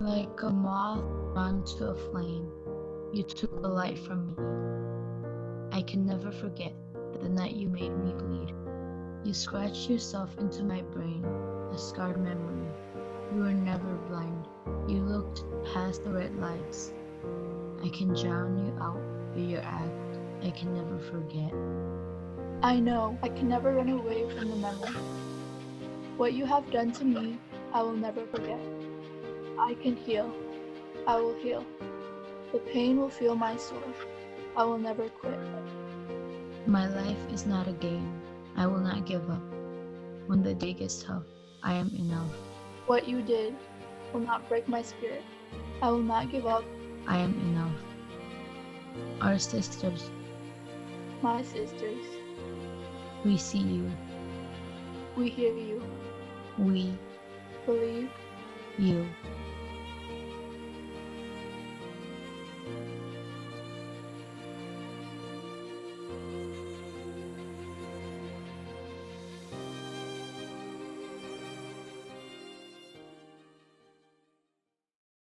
Like a moth drawn to a flame, you took the light from me. I can never forget the night you made me bleed. You scratched yourself into my brain, a scarred memory. You were never blind. You looked past the red lights. I can drown you out with your act. I can never forget. I know I can never run away from the memory. What you have done to me, I will never forget. I can heal. I will heal. The pain will feel my soul. I will never quit. My life is not a game. I will not give up. When the day gets tough, I am enough. What you did will not break my spirit. I will not give up. I am enough. Our sisters, My sisters, we see you. we hear you. We, Believe you.